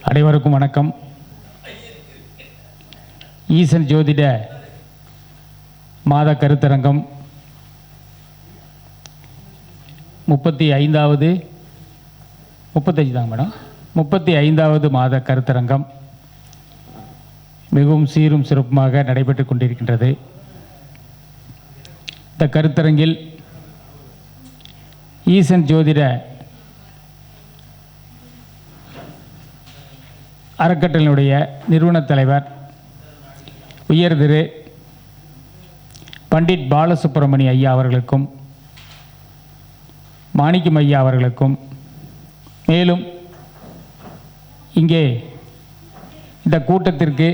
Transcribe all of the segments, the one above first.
அனைவருக்கும் வணக்கம். ஈசன் ஜோதிட மாத கருத்தரங்கம் 35வது தாங்க மேடம். 35வது மாத கருத்தரங்கம் மிகவும் சீரும் சிறப்புமாக நடைபெற்று கொண்டிருக்கின்றது. இந்த கருத்தரங்கில் ஈசன் ஜோதிட அறக்கட்டளையினுடைய நிறுவனத் தலைவர் உயர் திரு பண்டிட் பாலசுப்ரமணி ஐயா அவர்களுக்கும் மாணிக்கம் ஐயா அவர்களுக்கும், மேலும் இங்கே இந்த கூட்டத்திற்கு,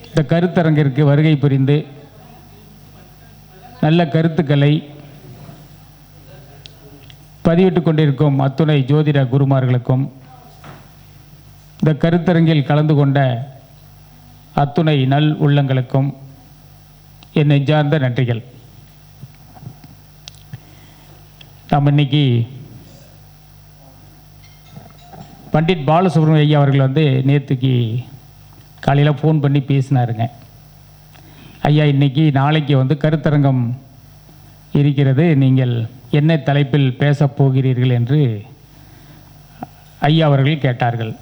இந்த கருத்தரங்கிற்கு வருகை புரிந்து நல்ல கருத்துக்களை பதிவிட்டு கொண்டிருக்கும் அத்துணை ஜோதிட குருமார்களுக்கும், இந்த கருத்தரங்கில் கலந்து கொண்ட அத்துணை நல் உள்ளங்களுக்கும் என் நெஞ்சார்ந்த நன்றிகள். நாம் இன்னைக்கு பண்டிட் பாலசுப்ரமணிய ஐயா அவர்கள் நேற்றுக்கு காலையில் ஃபோன் பண்ணி பேசினாருங்க. ஐயா இன்னைக்கு நாளைக்கு கருத்தரங்கம் இருக்கிறது, நீங்கள் என்ன தலைப்பில் பேசப் போகிறீர்கள் என்று ஐயா அவர்கள் கேட்டார்கள்.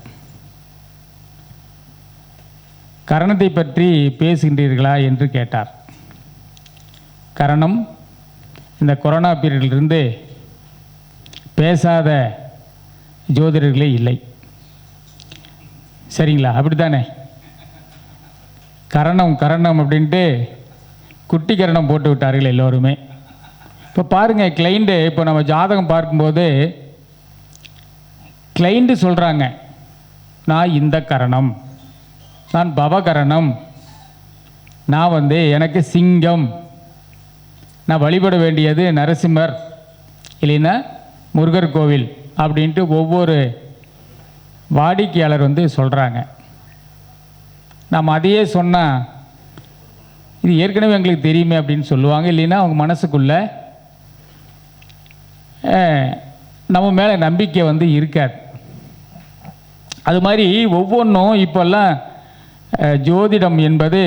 கரணத்தை பற்றி பேசுகின்றீர்களா என்று கேட்டார். கரணம் இந்த கொரோனா பீரியடிலிருந்து பேசாத ஜோதிடர்களே இல்லை. சரிங்களா? அப்படி தானே? கரணம் கரணம் அப்படின்ட்டு குட்டி கரணம் போட்டு விட்டார்கள் எல்லோருமே. இப்போ பாருங்கள், கிளைண்ட்டு இப்போ நம்ம ஜாதகம் பார்க்கும்போது கிளைண்ட்டு சொல்கிறாங்க, நான் இந்த கரணம், நான் பவகரணம், நான் எனக்கு சிங்கம், நான் வழிபட வேண்டியது நரசிம்மர் இல்லைன்னா முருகர் கோவில் அப்படின்ட்டு ஒவ்வொரு வாடிக்கையாளர் சொல்கிறாங்க. நம்ம அதையே சொன்னால் இது ஏற்கனவே எங்களுக்கு தெரியுமே அப்படின்னு சொல்லுவாங்க. இல்லைன்னா அவங்க மனசுக்குள்ளே நம்ம மேலே நம்பிக்கை இருக்காது. அது மாதிரி ஒவ்வொன்றும் இப்போல்லாம் ஜோதிடம் என்பது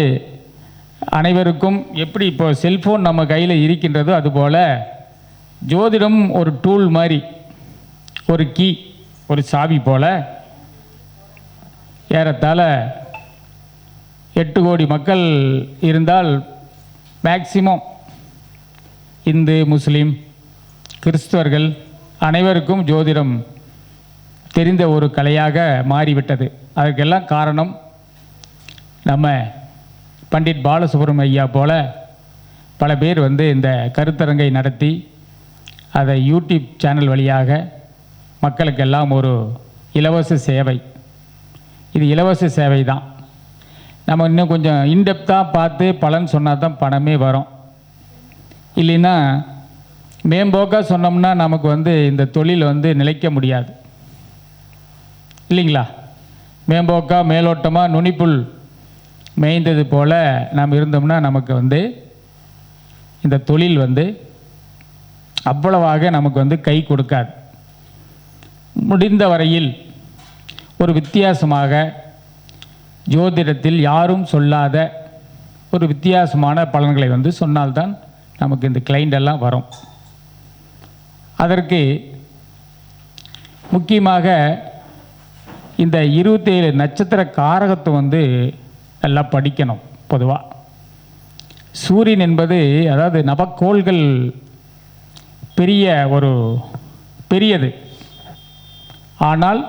அனைவருக்கும் எப்படி இப்போ செல்ஃபோன் நம்ம கையில் இருக்கின்றதோ அதுபோல் ஜோதிடம் ஒரு டூல் மாதிரி, ஒரு கீ, ஒரு சாவி போல் ஏறத்தாழ 8 கோடி மக்கள் இருந்தால் மேக்சிமம் இந்து, முஸ்லீம், கிறிஸ்தவர்கள் அனைவருக்கும் ஜோதிடம் தெரிந்த ஒரு கலையாக மாறிவிட்டது. அதற்கெல்லாம் காரணம் நம்ம பண்டிட் பாலசுப்ரமணிய ஐயா போல பல பேர் இந்த கருத்தரங்கை நடத்தி அதை யூடியூப் சேனல் வழியாக மக்களுக்கெல்லாம் ஒரு இலவச சேவை. இது இலவச சேவை தான். நம்ம இன்னும் கொஞ்சம் இன்டெப்த்தாக பார்த்து பலன் சொன்னால் தான் பணமே வரும். இல்லைன்னா மேம்போக்காக சொன்னோம்னா நமக்கு இந்த தொழில் நிலைக்க முடியாது இல்லைங்களா? மேம்போக்கா மேலோட்டமாக நுனிப்புல் மேய்ந்தது போல் நாம் இருந்தோம்னா நமக்கு இந்த தொழில் அவ்வளவாக நமக்கு கை கொடுக்காது. முடிந்த வரையில் ஒரு வித்தியாசமாக ஜோதிடத்தில் யாரும் சொல்லாத ஒரு வித்தியாசமான பலன்களை சொன்னால்தான் நமக்கு இந்த கிளைண்ட் எல்லாம் வரும். அதற்கு முக்கியமாக இந்த 27 நட்சத்திர காரகத்துவம் நல்லா படிக்கணும். பொதுவாக சூரியன் என்பது, அதாவது நவக்கோள்கள் பெரியது, ஆனால்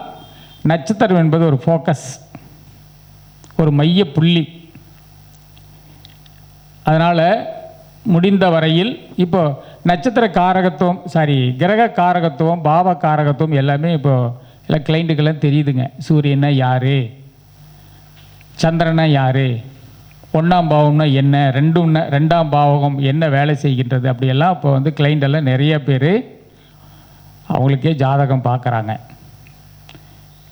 நட்சத்திரம் என்பது ஒரு ஃபோக்கஸ், ஒரு மைய புள்ளி. அதனால் முடிந்த வரையில் இப்போ நட்சத்திர காரகத்துவம், கிரக காரகத்துவம், பாவ காரகத்துவம் எல்லாமே இப்போ எல்லாம் கிளைண்ட்டுக்கெல்லாம் தெரியுதுங்க. சூரியனா யார், சந்திரனா யார், 1ஆம் பாவம்னா என்ன, 2ஆம் பாவகம் என்ன வேலை செய்கின்றது, அப்படியெல்லாம் இப்போ கிளைண்டெல்லாம் நிறைய பேர் அவங்களுக்கே ஜாதகம் பார்க்குறாங்க.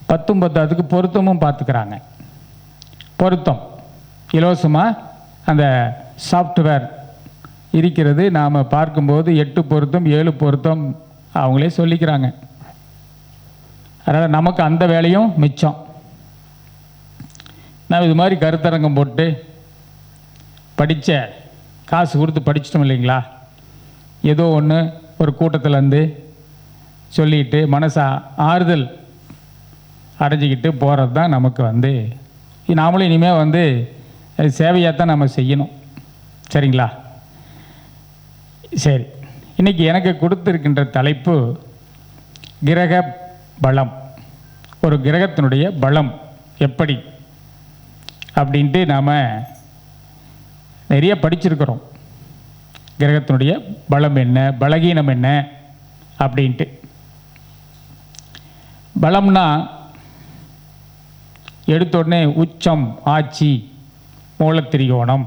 19 பொருத்தமும் பார்த்துக்கிறாங்க. பொருத்தம் இலவசமாக அந்த சாஃப்ட்வேர் இருக்கிறது. நாம் பார்க்கும்போது 8 பொருத்தம் 7 பொருத்தம் அவங்களே சொல்லிக்கிறாங்க. அதனால் நமக்கு அந்த வேலையும் மிச்சம். நான் இது மாதிரி கருத்தரங்கம் போட்டு படித்த காசு கொடுத்து படிச்சிட்டோம் இல்லைங்களா, ஏதோ ஒன்று ஒரு கூட்டத்தில் வந்து சொல்லிட்டு மனசை ஆறுதல் அடைஞ்சிக்கிட்டு போகிறது தான் நமக்கு வந்து நாமளும் இனிமேல் வந்து சேவையாக தான் நம்ம செய்யணும். சரிங்களா? சரி, இன்றைக்கி எனக்கு கொடுத்துருக்கின்ற தலைப்பு கிரக பலம். ஒரு கிரகத்தினுடைய பலம் எப்படி அப்படின்ட்டு நாம் நிறைய படிச்சிருக்கிறோம். கிரகத்தினுடைய பலம் என்ன, பலகீனம் என்ன அப்படின்ட்டு. பலம்னா எடுத்த உடனே உச்சம், ஆட்சி, மூலத்திரிகோணம்,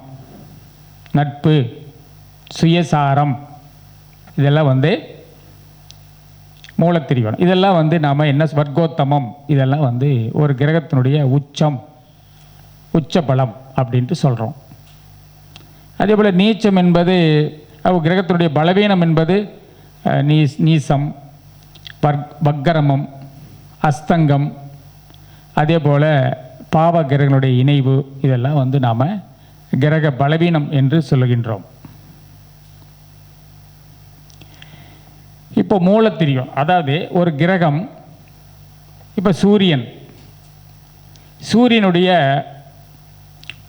நட்பு, சுயசாரம், இதெல்லாம் வந்து மூலத்திரிகோணம், இதெல்லாம் வந்து நாம் என்ன வர்க்கோத்தமம், இதெல்லாம் வந்து ஒரு கிரகத்தினுடைய உச்சம், உச்ச பலம் அப்படின்ட்டு சொல்கிறோம். அதே போல் நீச்சம் என்பது கிரகத்தினுடைய பலவீனம் என்பது நீசம், வக்கரமம், அஸ்தங்கம், அதே போல் பாவ கிரகங்களுடைய இணைவு, இதெல்லாம் வந்து நாம் கிரக பலவீனம் என்று சொல்லுகின்றோம். இப்போ மூலத்திரியம், அதாவது ஒரு கிரகம், இப்போ சூரியனுடைய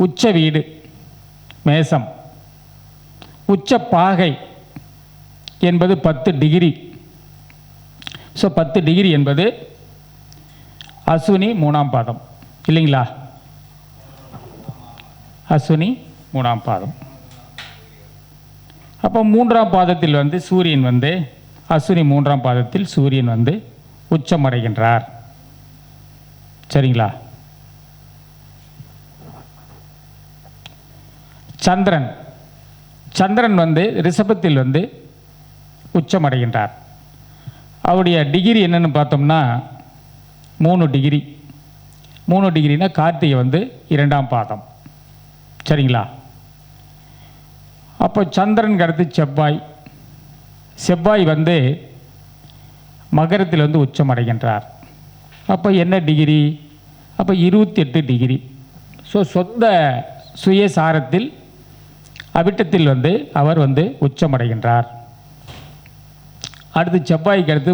உச்ச வீடு மேசம், உச்ச பாகை என்பது 10 டிகிரி. ஸோ 10 டிகிரி என்பது அஸ்வினி 3ஆம் பாதம் இல்லைங்களா? அஸ்வினி 3ஆம் பாதம். அப்போ 3ஆம் பாதத்தில் வந்து சூரியன் வந்து அஸ்வினி 3ஆம் பாதத்தில் சூரியன் வந்து உச்சமடைகின்றார். சரிங்களா? சந்திரன் வந்து ரிஷபத்தில் வந்து உச்சமடைகின்றார். அவருடைய டிகிரி என்னன்னு பார்த்தோம்னா 3 டிகிரி. 3 டிகிரினா கார்த்திகை வந்து 2ஆம் பாதம். சரிங்களா? அப்போ சந்திரனுக்கு அடுத்து செவ்வாய் வந்து மகரத்தில் வந்து உச்சமடைகின்றார். அப்போ என்ன டிகிரி? அப்போ 28 டிகிரி. ஸோ சொந்த சுயசாரத்தில் அவிட்டத்தில் வந்து அவர் வந்து உச்சமடைகின்றார். அடுத்து செவ்வாய்க்கு அடுத்து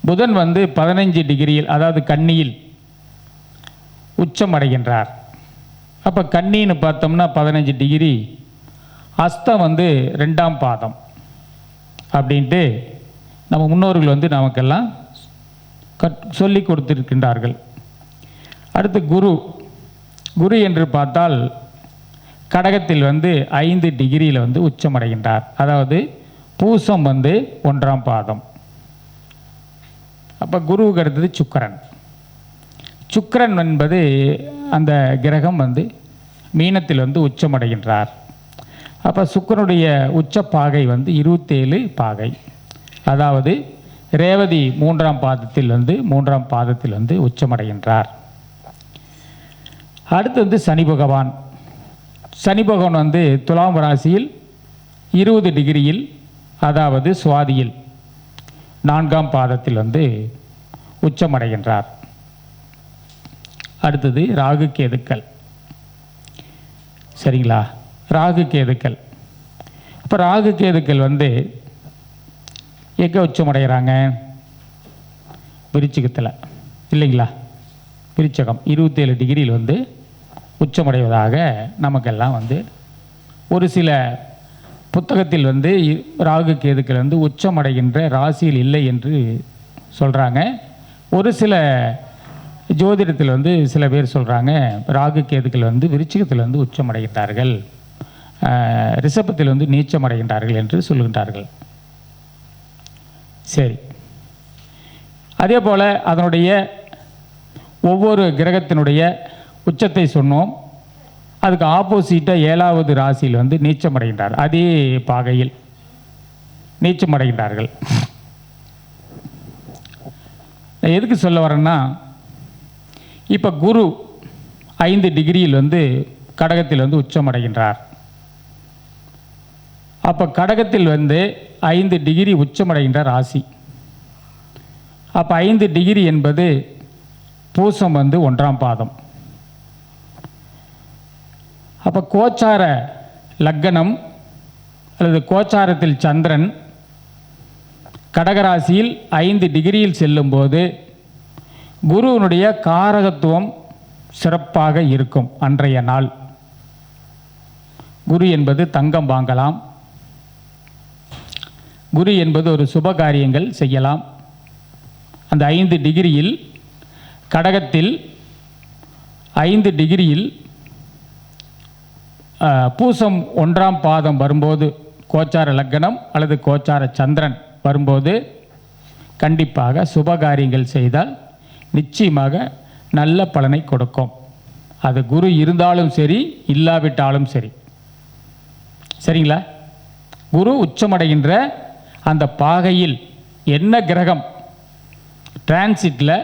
புதன் வந்து 15 டிகிரியில், அதாவது கன்னியில் உச்சமடைகின்றார். அப்போ கன்னின்னு பார்த்தோம்னா 15 டிகிரி, அஸ்தம் வந்து 2ஆம் பாதம் அப்படின்ட்டு நம்ம முன்னோர்கள் வந்து நமக்கெல்லாம் சொல்லி கொடுத்திருக்கின்றார்கள். அடுத்து குரு என்று பார்த்தால் கடகத்தில் வந்து 5 டிகிரியில் வந்து உச்சமடைகின்றார். அதாவது பூசம் வந்து 1ஆம் பாதம். அப்போ குருவுக்கு அடுத்தது சுக்கிரன் என்பது அந்த கிரகம் வந்து மீனத்தில் வந்து உச்சமடைகின்றார். அப்போ சுக்கிரனுடைய உச்ச பாகை வந்து 27 பாகை. அதாவது ரேவதி 3ஆம் பாதத்தில் வந்து உச்சமடைகின்றார். அடுத்து வந்து சனி பகவான் வந்து துலாம் ராசியில் 20 டிகிரியில், அதாவது சுவாதியில் 4ஆம் பாதத்தில் வந்து உச்சமடைகின்றார். அடுத்தது ராகு கேதுக்கள். சரிங்களா? ராகு கேதுக்கள். இப்போ ராகு கேதுக்கள் வந்து எங்கே உச்சமடைகிறாங்க? விருச்சிகத்தில் இல்லைங்களா? விருச்சகம் 27 டிகிரியில் வந்து உச்சமடைவதாக நமக்கெல்லாம் வந்து ஒரு சில புத்தகத்தில் வந்து ராகு கேதுக்கள் வந்து உச்சமடைகின்ற ராசியில் இல்லை என்று சொல்கிறாங்க. ஒரு சில ஜோதிடத்தில் வந்து சில பேர் சொல்கிறாங்க ராகு கேதுக்கள் வந்து விருச்சிகத்தில் வந்து உச்சமடைகின்றார்கள், ரிஷபத்தில் வந்து நீச்சமடைகின்றார்கள் என்று சொல்லுகின்றார்கள். சரி, அதே போல் அதனுடைய ஒவ்வொரு கிரகத்தினுடைய உச்சத்தை சொன்னோம். அதுக்கு ஆப்போசிட்டாக 7வது ராசியில் வந்து நீச்சமடைகின்றார். அதே பாகையில் நீச்சமடைகின்றார்கள். எதுக்கு சொல்ல வரேன்னா, இப்போ குரு 5 டிகிரியில் வந்து கடகத்தில் வந்து உச்சமடைகின்றார். அப்போ கடகத்தில் வந்து 5 டிகிரி உச்சமடைகின்ற ராசி. அப்போ 5 டிகிரி என்பது பூசம் வந்து 1ஆம் பாதம். அப்போ கோச்சார லக்கணம் அல்லது கோச்சாரத்தில் சந்திரன் கடகராசியில் 5 டிகிரியில் செல்லும்போது குருவினுடைய காரகத்துவம் சிறப்பாக இருக்கும். அன்றைய நாள் குரு என்பது தங்கம் வாங்கலாம், குரு என்பது ஒரு சுப காரியங்கள் செய்யலாம். அந்த 5 டிகிரியில் கடகத்தில் 5 டிகிரியில் பூசம் 1ஆம் பாதம் வரும்போது கோச்சார லக்கணம் அல்லது கோச்சார சந்திரன் வரும்போது கண்டிப்பாக சுபகாரியங்கள் செய்தால் நிச்சயமாக நல்ல பலனை கொடுக்கும். அது குரு இருந்தாலும் சரி இல்லாவிட்டாலும் சரி. சரிங்களா? குரு உச்சமடைகின்ற அந்த பாகையில் என்ன கிரகம் டிரான்சிட்டில்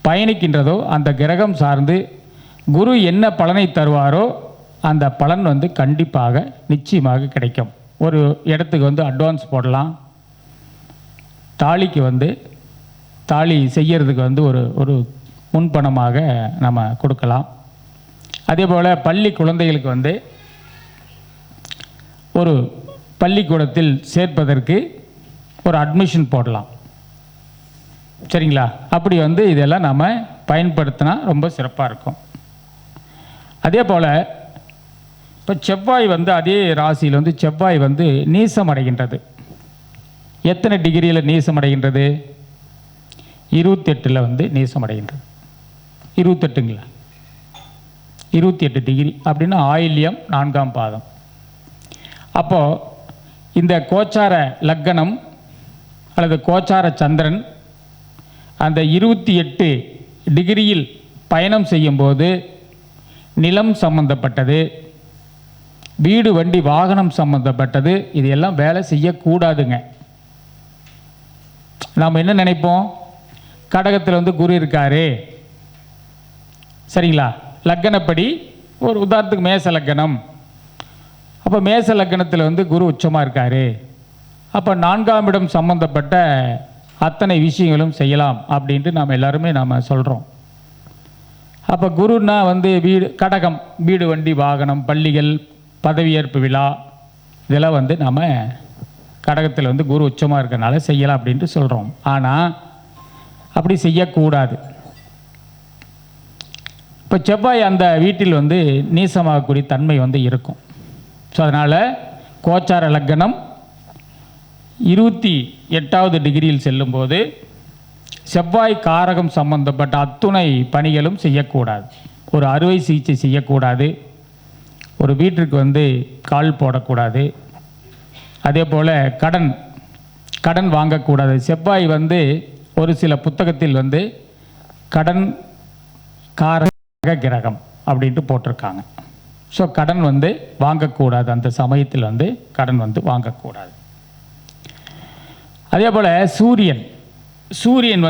பயணிக்கின்றதோ அந்த கிரகம் சார்ந்து குரு என்ன பலனை தருவாரோ அந்த பலன் கண்டிப்பாக நிச்சயமாக கிடைக்கும். ஒரு இடத்துக்கு அட்வான்ஸ் போடலாம், தாலிக்கு தாலி செய்யறதுக்கு ஒரு முன்பணமாக நம்ம கொடுக்கலாம். அதே போல் பள்ளி குழந்தைகளுக்கு ஒரு பள்ளிக்கூடத்தில் சேர்ப்பதற்கு ஒரு அட்மிஷன் போடலாம். சரிங்களா? அப்படி இதெல்லாம் நம்ம பயன்படுத்தினா ரொம்ப சிறப்பாக இருக்கும். அதே போல் இப்போ செவ்வாய் அதே ராசியில் செவ்வாய் நீசம் அடைகின்றது. எத்தனை டிகிரியில் நீசம் அடைகின்றது? 28 நீசம் அடைகின்றது. 28ங்களா? 28 டிகிரி அப்படின்னா ஆயில்யம் 4ஆம் பாதம். அப்போது இந்த கோச்சார லக்கணம் அல்லது கோச்சார சந்திரன் அந்த 28 டிகிரியில் பயணம் செய்யும்போது நிலம் சம்பந்தப்பட்டது, வீடு வண்டி வாகனம் சம்பந்தப்பட்டது இது எல்லாம் வேலை செய்யக்கூடாதுங்க. நாம் என்ன நினைப்போம், கடகத்தில் குரு இருக்காரு, சரிங்களா? லக்கணப்படி ஒரு உதாரணத்துக்கு மேச லக்கணம், அப்போ மேச லக்கணத்தில் குரு உச்சமாக இருக்காரு, அப்போ 4ஆம் இடம் சம்பந்தப்பட்ட அத்தனை விஷயங்களும் செய்யலாம் அப்படின்ட்டு நாம் எல்லாருமே நாம் சொல்கிறோம். அப்போ குருன்னா வீடு கடகம், வீடு வண்டி வாகனம் பள்ளிகள் பதவியேற்பு விழா இதெல்லாம் நாம் கடகத்தில் குரு உச்சமாக இருக்கிறனால செய்யலாம் அப்படின்ட்டு சொல்கிறோம். ஆனால் அப்படி செய்யக்கூடாது. இப்போ செவ்வாய் அந்த வீட்டில் நீசமாகக்கூடிய தன்மை இருக்கும். ஸோ அதனால் கோச்சார லக்கணம் 28வது டிகிரியில் செல்லும்போது செவ்வாய் காரகம் சம்பந்தப்பட்ட அத்துணை பணிகளும் செய்யக்கூடாது. ஒரு அறுவை சிகிச்சை செய்யக்கூடாது, ஒரு வீட்டிற்கு கால் போடக்கூடாது, அதே போல் கடன் வாங்கக்கூடாது. செவ்வாய் ஒரு சில புத்தகத்தில் கடன் காரக கிரகம் அப்படின்ட்டு போட்டிருக்காங்க. ஸோ கடன் வாங்கக்கூடாது, அந்த சமயத்தில் கடன் வாங்கக்கூடாது. அதே போல் சூரியன்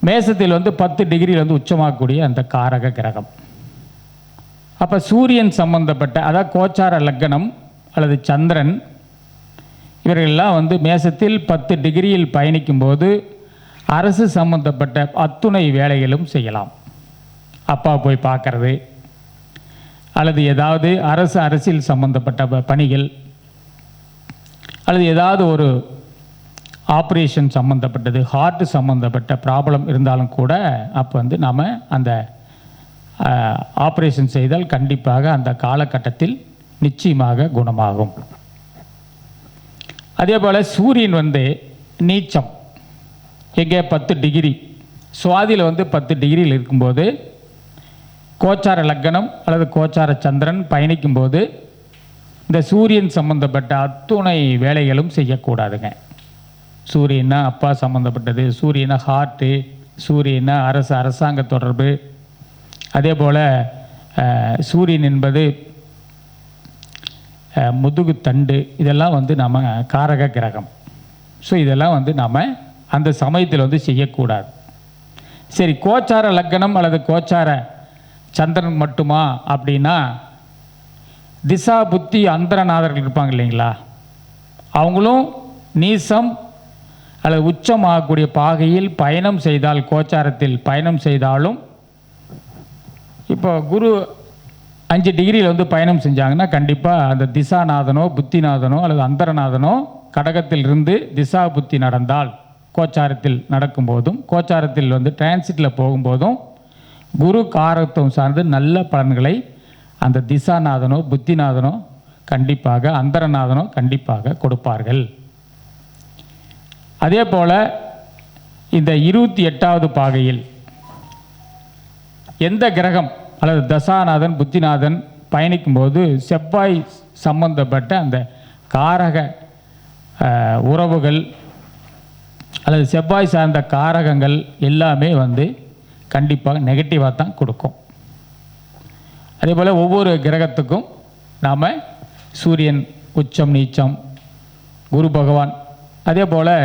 மேசத்தில் 10 டிகிரியில் உச்சமாகக்கூடிய அந்த காரக கிரகம். அப்போ சூரியன் சம்பந்தப்பட்ட அதாவது கோச்சார லக்கணம் அல்லது சந்திரன் இவர்களெல்லாம் மேசத்தில் 10 டிகிரியில் பயணிக்கும்போது அரசு சம்பந்தப்பட்ட அத்துணை வேலைகளும் செய்யலாம். அப்பா போய் பார்க்கறது அல்லது ஏதாவது அரசியல் சம்பந்தப்பட்ட பணிகள் அல்லது ஏதாவது ஒரு ஆப்ரேஷன் சம்பந்தப்பட்டது, ஹார்ட் சம்பந்தப்பட்ட ப்ராப்ளம் இருந்தாலும் கூட அப்போ நாம் அந்த ஆப்ரேஷன் செய்தால் கண்டிப்பாக அந்த காலகட்டத்தில் நிச்சயமாக குணமாகும். அதே போல் சூரியன் நீச்சம் எங்கே 10 டிகிரி சுவாதியில் 10 டிகிரியில் இருக்கும்போது கோச்சார லக்கணம் அல்லது கோச்சார சந்திரன் பயணிக்கும்போது இந்த சூரியன் சம்பந்தப்பட்ட அத்துணை வேலைகளும் செய்யக்கூடாதுங்க. சூரியனா அப்பா சம்பந்தப்பட்டது, சூரியனா ஹார்ட்டு, சூரியனா அரசாங்க தொடர்பு, அதே போல் சூரியன் என்பது முதுகு தண்டு இதெல்லாம் நம்ம காரக கிரகம். ஸோ இதெல்லாம் நாம் அந்த சமயத்தில் செய்யக்கூடாது. சரி, கோச்சார லக்கணம் அல்லது கோச்சார சந்திரன் மட்டுமா அப்படின்னா திசா புத்தி அந்தரநாதர்கள் இருப்பாங்க இல்லைங்களா, அவங்களும் நீசம் அல்லது உச்சமாகக்கூடிய பாகையில் பயணம் செய்தால், கோச்சாரத்தில் பயணம் செய்தாலும் இப்போ குரு 5 டிகிரியில் வந்து பயணம் செஞ்சாங்கன்னா கண்டிப்பாக அந்த திசாநாதனோ புத்திநாதனோ அல்லது அந்தரநாதனோ கடகத்திலிருந்து திசா புத்தி நடந்தால் கோச்சாரத்தில் நடக்கும்போதும் கோச்சாரத்தில் வந்து டிரான்சிட்டில் போகும்போதும் குரு காரத்துவம் சார்ந்து நல்ல பலன்களை அந்த திசாநாதனோ புத்திநாதனோ கண்டிப்பாக அந்தரநாதனோ கண்டிப்பாக கொடுப்பார்கள். அதே போல் இந்த 28வது பாகையில் எந்த கிரகம் அல்லது தசாநாதன் புத்திநாதன் பயணிக்கும்போது செவ்வாய் சம்பந்தப்பட்ட அந்த காரக உறவுகள் அல்லது செவ்வாய் சார்ந்த காரகங்கள் எல்லாமே வந்து கண்டிப்பாக நெகட்டிவாக தான் கொடுக்கும். அதே போல் ஒவ்வொரு கிரகத்துக்கும் நாம் சூரியன் உச்சம் நீச்சம் குரு பகவான், அதே போல்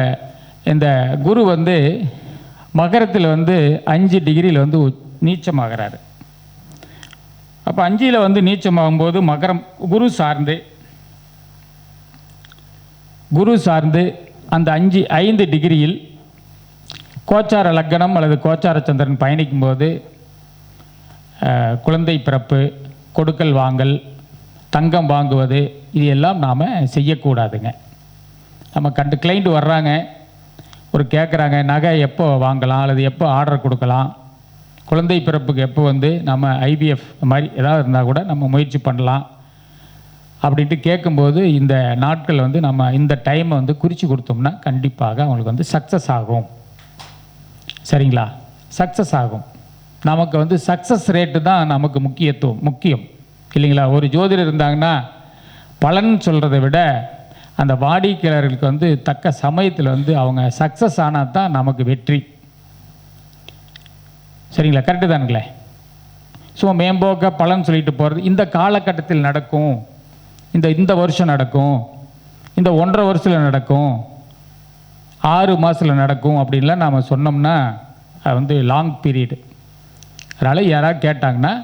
இந்த குரு வந்து மகரத்தில் வந்து 5 டிகிரியில் வந்து நீச்சமாகிறாரு. அப்போ 5ல் வந்து நீச்சமாகும்போது மகரம் குரு சார்ந்து அந்த 5 டிகிரியில் கோச்சார லக்னம் அல்லது கோச்சார சந்திரன் பயணிக்கும்போது குழந்தை பிறப்பு, கொடுக்கல் வாங்கல், தங்கம் வாங்குவது இது எல்லாம் நாம் செய்யக்கூடாதுங்க. நம்ம கிளைண்ட் வர்றாங்க, ஒரு கேட்குறாங்க நகை எப்போ வாங்கலாம் அல்லது எப்போ ஆர்டர் கொடுக்கலாம், குழந்தை பிறப்புக்கு எப்போ வந்து நம்ம ஐவிஎஃப் மாதிரி ஏதாவது இருந்தால் கூட நம்ம முயற்சி பண்ணலாம் அப்படின்ட்டு கேட்கும்போது இந்த நாட்கள் வந்து நம்ம இந்த டைமை வந்து குறித்து கொடுத்தோம்னா கண்டிப்பாக அவங்களுக்கு வந்து சக்ஸஸ் ஆகும். சரிங்களா? சக்ஸஸ் ஆகும். நமக்கு வந்து சக்ஸஸ் ரேட்டு தான் நமக்கு முக்கியம் இல்லைங்களா? ஒரு ஜோதிடர் இருந்தாங்கன்னா பலன் சொல்கிறத விட அந்த வாடிக்கையாளர்களுக்கு வந்து தக்க சமயத்தில் வந்து அவங்க சக்ஸஸ் ஆனால் தான் நமக்கு வெற்றி. சரிங்களா? கரெக்டு தானுங்களே? ஸோ மேம்போக்க பலன் சொல்லிட்டு போகிறது இந்த காலகட்டத்தில் நடக்கும், இந்த வருஷம் நடக்கும், இந்த 1.5 வருஷத்தில் நடக்கும், 6 மாதத்தில் நடக்கும் அப்படின்லாம் நாம் சொன்னோம்னா அது வந்து லாங் பீரியடு. அதனால் யாராவது கேட்டாங்கன்னா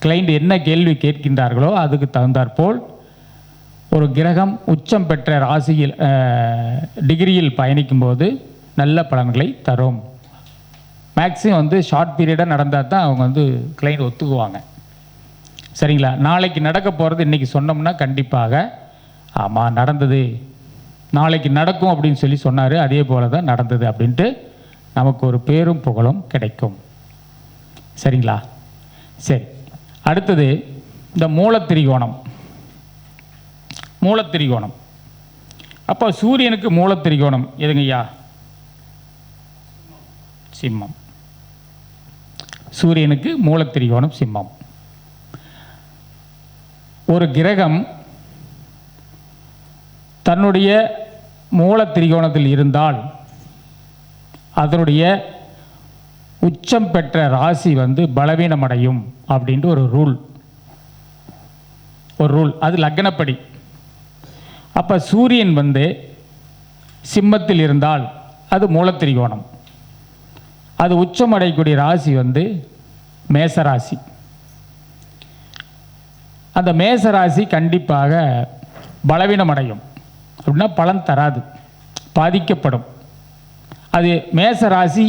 கிளைண்ட் என்ன கேள்வி கேட்கின்றார்களோ அதுக்கு தகுந்தாற்போல் ஒரு கிரகம் உச்சம் பெற்ற ராசியில் டிகிரியில் பயணிக்கும்போது நல்ல பலன்களை தரும். மேக்ஸிமம் வந்து ஷார்ட் பீரியடாக நடந்தால் தான் அவங்க வந்து கிளைண்ட் ஒத்துக்குவாங்க. சரிங்களா? நாளைக்கு நடக்க போகிறது இன்றைக்கி சொன்னோம்னா கண்டிப்பாக ஆமாம் நடந்தது, நாளைக்கு நடக்கும் அப்படின்னு சொல்லி சொன்னார், அதே போல் தான் நடந்தது அப்படின்ட்டு நமக்கு ஒரு பேரும் புகழும் கிடைக்கும். சரிங்களா? சரி, அடுத்தது இந்த மூலத்திரிகோணம். அப்போ சூரியனுக்கு மூலத்திரிகோணம் எதுங்கய்யா? சிம்மம். சூரியனுக்கு மூலத்திரிகோணம் சிம்மம். ஒரு கிரகம் தன்னுடைய மூலத்திரிகோணத்தில் இருந்தால் அதனுடைய உச்சம் பெற்ற ராசி வந்து பலவீனமடையும் அப்படின்ட்டு ஒரு ரூல். அது லக்னப்படி. அப்போ சூரியன் வந்து சிம்மத்தில் இருந்தால் அது மூலத்திரிகோணம், அது உச்சமடையக்கூடிய ராசி வந்து மேசராசி. அந்த மேசராசி கண்டிப்பாக பலவீனமடையும் அப்படின்னா பலன் தராது, பாதிக்கப்படும். அது மேசராசி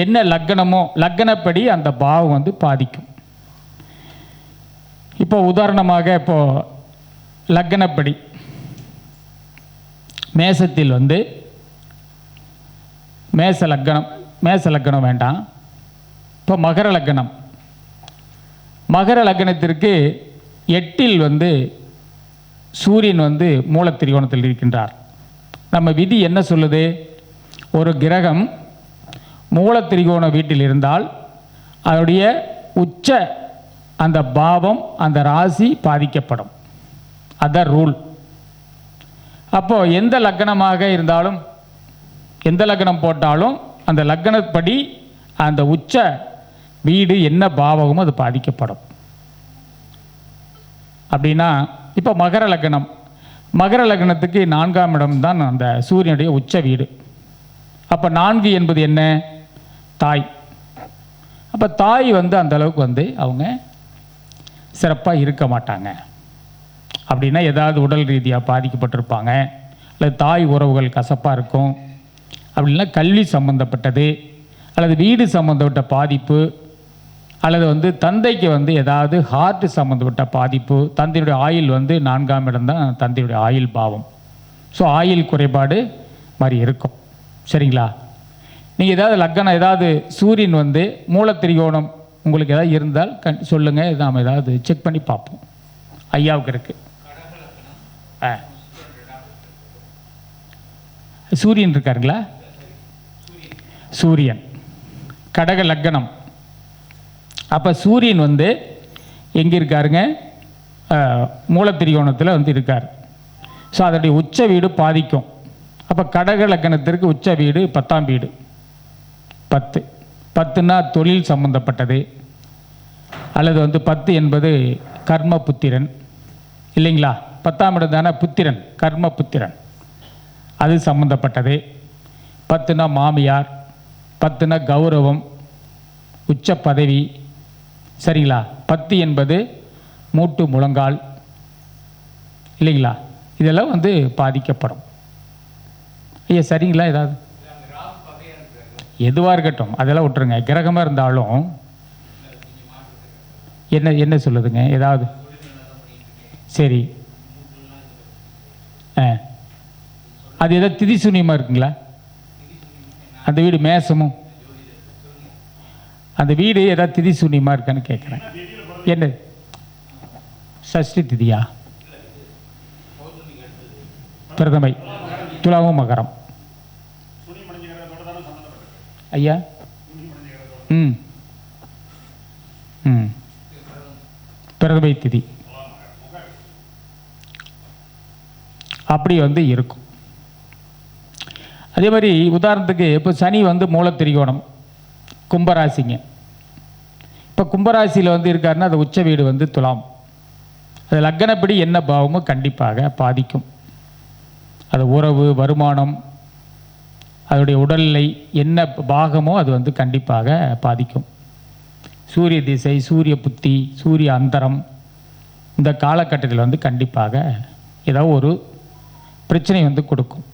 என்ன லக்னமோ லக்னப்படி அந்த பாவம் வந்து பாதிக்கும். இப்போ உதாரணமாக இப்போ லக்னப்படி மேசத்தில் வந்து மேச லக்னம் வேண்டாம், இப்போ மகர லக்னத்திற்கு 8ல் வந்து சூரியன் வந்து மூலத்திரிகோணத்தில் இருக்கின்றார். நம்ம விதி என்ன சொல்லுது? ஒரு கிரகம் மூலத்திரிகோண வீட்டில் இருந்தால் அதனுடைய உச்ச அந்த பாவம் அந்த ராசி பாதிக்கப்படும். அதான் ரூல். அப்போது எந்த லக்னமாக இருந்தாலும் எந்த லக்னம் போட்டாலும் அந்த லக்னப்படி அந்த உச்ச வீடு என்ன பாவகமோ அது பாதிக்கப்படும். அப்படின்னா இப்போ மகர லக்னத்துக்கு 4ஆம் இடம் தான் அந்த சூரியனுடைய உச்ச வீடு. அப்போ 4 என்பது என்ன? தாய். அப்போ தாய் வந்து அந்த அளவுக்கு வந்து அவங்க சிறப்பாக இருக்க மாட்டாங்க. அப்படின்னா ஏதாவது உடல் ரீதியாக பாதிக்கப்பட்டிருப்பாங்க, அல்லது தாய் உறவுகள் கசப்பாக இருக்கும், அப்படின்னா கல்வி சம்பந்தப்பட்டது அல்லது வீடு சம்பந்தப்பட்ட பாதிப்பு அல்லது வந்து தந்தைக்கு வந்து ஏதாவது ஹார்ட் சம்மந்தப்பட்ட பாதிப்பு, தந்தையுடைய ஆயில் வந்து 4ஆம் இடம் தான் தந்தையுடைய ஆயில் பாவம். ஸோ ஆயில் குறைபாடு மாதிரி இருக்கும். சரிங்களா? நீங்கள் ஏதாவது லக்னம், ஏதாவது சூரியன் வந்து மூலத்திரிகோணம் உங்களுக்கு ஏதாவது இருந்தால் சொல்லுங்கள், நாம் ஏதாவது செக் பண்ணி பார்ப்போம். ஐயாவுக்கு இருக்குது. சூரியன் இருக்காருங்களா? சூரியன் கடக லக்னம். அப்போ சூரியன் வந்து எங்கே இருக்காருங்க? மூலத்திரிகோணத்தில் வந்து இருக்கார். ஸோ அதனுடைய உச்ச வீடு பாதிக்கும். அப்போ கடக லக்னத்திற்கு உச்ச வீடு 10ஆம் வீடு. 10ன்னா தொழில் சம்பந்தப்பட்டது, அல்லது வந்து 10 என்பது கர்ம புத்திரன் இல்லைங்களா? 10ஆம் இடம் தானே புத்திரன், கர்ம புத்திரன், அது சம்பந்தப்பட்டது. 10ன்னா மாமியார், 10ன்னா கௌரவம், உச்ச பதவி. சரிங்களா? 10 என்பது மூட்டு முழங்கால் இல்லைங்களா? இதெல்லாம் வந்து பாதிக்கப்படும். ஐயா சரிங்களா? ஏதாவது எதுவாக இருக்கட்டும், அதெல்லாம் விட்டுருங்க. கிரகமாக இருந்தாலும் என்ன சொல்லுதுங்க? ஏதாவது சரி, அது ஏதாவது திதி சூன்யமாக இருக்குங்களா? அந்த வீடு மேசமும், அந்த வீடு ஏதாவது திதி சூன்யமாக இருக்கான்னு கேட்குறேன். என்ன சஷ்டி திதியா? பிரதமை, துலாவும் மகரம். ஐயா பிரதமை திதி அப்படி வந்து இருக்கும். அதே மாதிரி உதாரணத்துக்கு இப்போ சனி வந்து மூலத்திரிகோணம் கும்பராசிங்க. இப்போ கும்பராசியில் வந்து இருக்காருன்னா அது உச்ச வீடு வந்து துலாம். அது லக்னப்படி என்ன பாவமோ கண்டிப்பாக பாதிக்கும். அது உறவு, வருமானம், அதனுடைய உடல்நிலை என்ன பாகமோ அது வந்து கண்டிப்பாக பாதிக்கும். சூரிய திசை, சூரிய புத்தி, சூரிய அந்தரம் இந்த காலகட்டத்தில் வந்து கண்டிப்பாக ஏதாவது ஒரு பிரச்சனை வந்து கொடுக்கும்.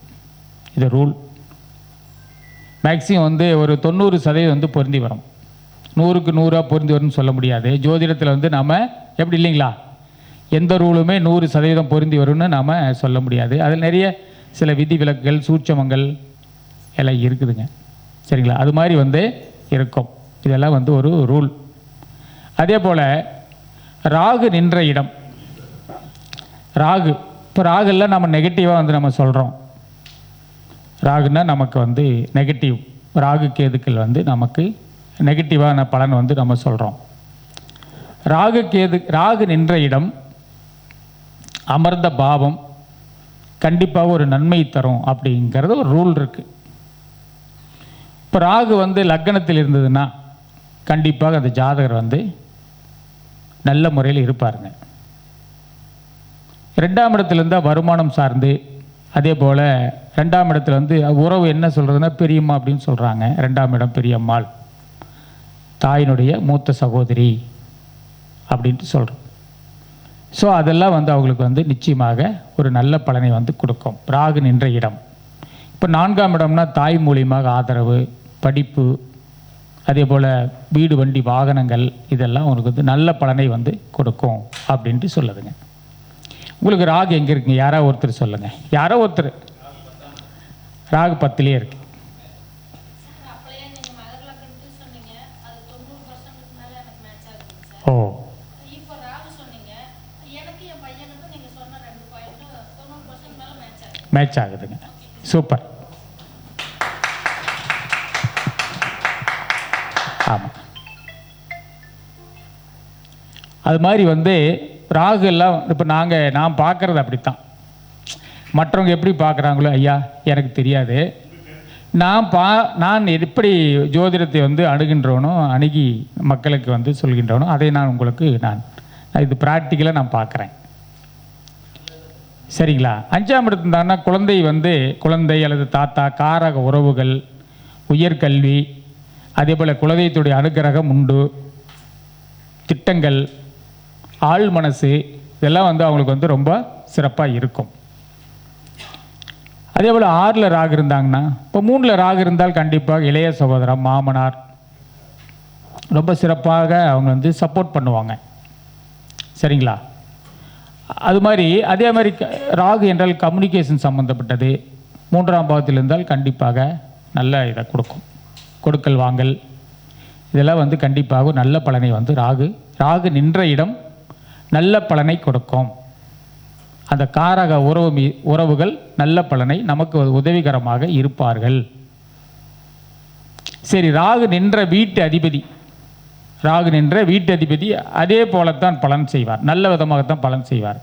இது ரூல். மேக்ஸிமம் வந்து ஒரு 90% வந்து பொருந்தி வரும். 100க்கு 100 பொருந்தி வரும்னு சொல்ல முடியாது. ஜோதிடத்தில் வந்து நாம் எப்படி இல்லைங்களா, எந்த ரூலுமே 100% பொருந்தி வரும்னு நாம் சொல்ல முடியாது. அதில் நிறைய சில விதி விலக்குகள், சூட்சமங்கள் எல்லாம் இருக்குதுங்க. சரிங்களா? அது மாதிரி வந்து இருக்கும். இதெல்லாம் வந்து ஒரு ரூல். அதே போல் ராகு நின்ற இடம், ராகு, இப்போ ராகுலாம் நம்ம நெகட்டிவாக வந்து நம்ம சொல்கிறோம். ராகுன்னா நமக்கு வந்து நெகட்டிவ், ராகு கேதுக்கள் வந்து நமக்கு நெகட்டிவான பலன் வந்து நம்ம சொல்கிறோம். ராகு நின்ற இடம், அமர்ந்த பாவம் கண்டிப்பாக ஒரு நன்மை தரும் அப்படிங்கிறது ஒரு ரூல் இருக்குது. இப்போ ராகு வந்து லக்னத்தில் இருந்ததுன்னா கண்டிப்பாக அந்த ஜாதகர் வந்து நல்ல முறையில் இருப்பாருங்க. 2ஆம் இடத்துல இருந்தால் வருமானம் சார்ந்து, அதே போல் 2ஆம் இடத்துல வந்து உறவு என்ன சொல்கிறதுனா பெரியம்மா அப்படின்னு சொல்கிறாங்க. 2ஆம் இடம் பெரியம்மாள், தாயினுடைய மூத்த சகோதரி அப்படின்ட்டு சொல்கிறோம். ஸோ அதெல்லாம் வந்து அவங்களுக்கு வந்து நிச்சயமாக ஒரு நல்ல பலனை வந்து கொடுக்கும் ராகு நின்ற இடம். இப்போ 4ஆம் இடம்னா தாய் மூலியமாக ஆதரவு, படிப்பு, அதே போல் வீடு, வண்டி, வாகனங்கள் இதெல்லாம் உங்களுக்கு வந்து நல்ல பலனை வந்து கொடுக்கும் அப்படின்ட்டு சொல்லுதுங்க. உங்களுக்கு ராகு எங்கே இருக்குங்க? யாரோ ஒருத்தர் சொல்லுங்கள். யாரோ ஒருத்தர். ராகு 10லேயே இருக்கு. ஓ, மேட்ச் ஆகுதுங்க. சூப்பர். ஆமாம், அது மாதிரி வந்து ராகு எல்லாம் இப்போ நான் பார்க்குறது அப்படித்தான். மற்றவங்க எப்படி பார்க்குறாங்களோ ஐயா எனக்கு தெரியாது. நான் எப்படி ஜோதிடத்தை வந்து அணுகி மக்களுக்கு வந்து சொல்கின்றவனோ அதை நான் உங்களுக்கு இது ப்ராக்டிக்கலாக நான் பார்க்குறேன். சரிங்களா? 5ஆம் இடத்துல தானே குழந்தை அல்லது தாத்தா, காரக உறவுகள், உயர்கல்வி, அதே போல் குலதெய்வத்துடைய அனுக்கிரகம் உண்டு, திட்டங்கள், ஆள் மனசு, இதெல்லாம் வந்து அவங்களுக்கு வந்து ரொம்ப சிறப்பாக இருக்கும். அதே போல் 6ல் ராகு இருந்தாங்கன்னா, இப்போ 3ல் ராகு இருந்தால் கண்டிப்பாக இளைய சகோதரம், மாமனார், ரொம்ப சிறப்பாக அவங்க வந்து சப்போர்ட் பண்ணுவாங்க. சரிங்களா? அது மாதிரி அதே மாதிரி ராகு என்றால் கம்யூனிகேஷன் சம்மந்தப்பட்டது. 3ஆம் பாவத்தில் இருந்தால் கண்டிப்பாக நல்ல இதை கொடுக்கும். கொடுக்கல் வாங்கல் இதெல்லாம் வந்து கண்டிப்பாக நல்ல பலனை வந்து ராகு நின்ற இடம் நல்ல பலனை கொடுக்கும். அந்த காரக உறவுகள் நல்ல பலனை நமக்கு உதவிகரமாக இருப்பார்கள். சரி, ராகு நின்ற வீட்டு அதிபதி அதே போலத்தான் பலன் செய்வார், நல்ல விதமாகத்தான் பலன் செய்வார்.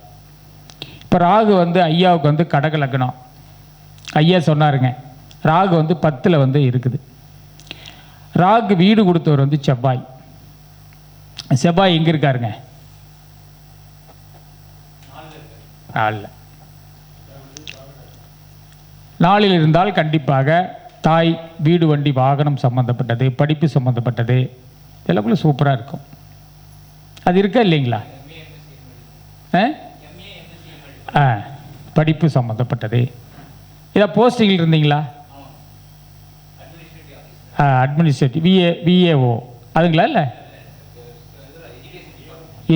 இப்போ ராகு வந்து ஐயாவுக்கு வந்து கடக லக்னம். ஐயா சொன்னாருங்க, ராகு வந்து 10ல் வந்து இருக்குது. ராகு வீடு கொடுத்தவர் வந்து செவ்வாய் எங்கே இருக்காருங்க? 4 இருந்தால் கண்டிப்பாக தாய், வீடு, வண்டி, வாகனம் சம்மந்தப்பட்டது, படிப்பு சம்மந்தப்பட்டது எல்லாக்குள்ள சூப்பராக இருக்கும். அது இருக்கா இல்லைங்களா? படிப்பு சம்மந்தப்பட்டது. இதை போஸ்டிங்கில் இருந்தீங்களா? அட்மினிஸ்ட்ரேட்டிவ், விஏஓ அதுங்களா? இல்லை,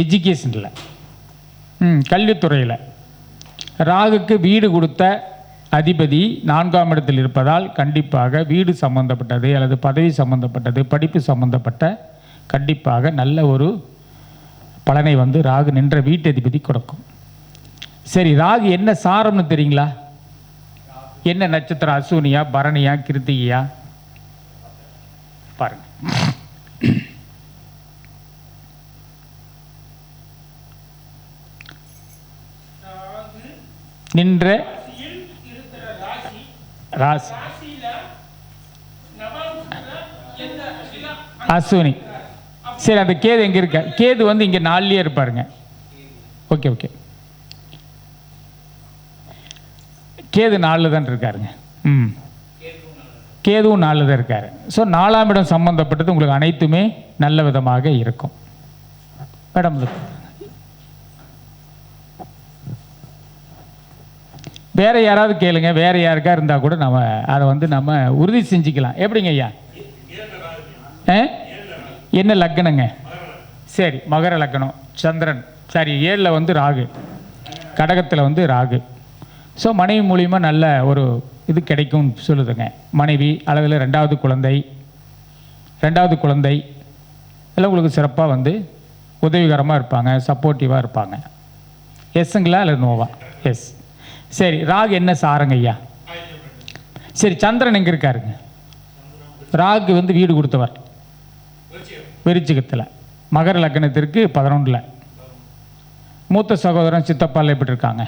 எஜுகேஷனில், கல்வித்துறையில் ராகுக்கு வீடு கொடுத்த அதிபதி 4ஆம் இடத்தில் இருப்பதால் கண்டிப்பாக வீடு சம்பந்தப்பட்டது அல்லது பதவி சம்பந்தப்பட்டது, படிப்பு சம்பந்தப்பட்ட கண்டிப்பாக நல்ல ஒரு பலனை வந்து ராகு நின்ற வீட்டு அதிபதி கொடுக்கும். சரி, ராகு என்ன சாரம்னு தெரியுங்களா? என்ன நட்சத்திரம்? அஸ்வினியா, பரணியா, கிருத்திகையா? பாருங்க. நின்ற ராசி அஸ்வினி. சரி, அந்த கேது எங்க இருக்க? கேது வந்து இங்க 4லயே இருப்பாருங்க. ஓகே, கேது 4ல் தான் இருக்காருங்க. கேதுவும் 4ல் தான் இருக்காரு. ஸோ 4ஆம் இடம் சம்பந்தப்பட்டது உங்களுக்கு அனைத்துமே நல்ல விதமாக இருக்கும். மேடம், வேற யாராவது கேளுங்க. வேற யாருக்கா இருந்தால் கூட நம்ம அதை வந்து நம்ம உறுதி செஞ்சுக்கலாம். எப்படிங்க ஐயா? என்ன லக்னங்க? சரி, மகர லக்னம், சந்திரன். சரி, 7ல் வந்து ராகு, கடகத்தில் வந்து ராகு. ஸோ மனைவி மூலியமாக நல்ல ஒரு இது கிடைக்கும் சொல்லுதுங்க. மனைவி அளவில் 2வது குழந்தை எல்லாம் உங்களுக்கு சிறப்பாக வந்து உதவிகரமாக இருப்பாங்க, சப்போர்ட்டிவாக இருப்பாங்க. எஸ்ஸுங்களா அல்லது நோவா? எஸ். சரி, ராகு என்ன சாரங்க ஐயா? சரி, சந்திரன் எங்கே இருக்காருங்க? ராகு வந்து வீடு கொடுத்தவர் விருச்சிகத்தில், மகர லக்னத்திற்கு 11ல். மூத்த சகோதரன் சித்தப்பால் எப்படி இருக்காங்க?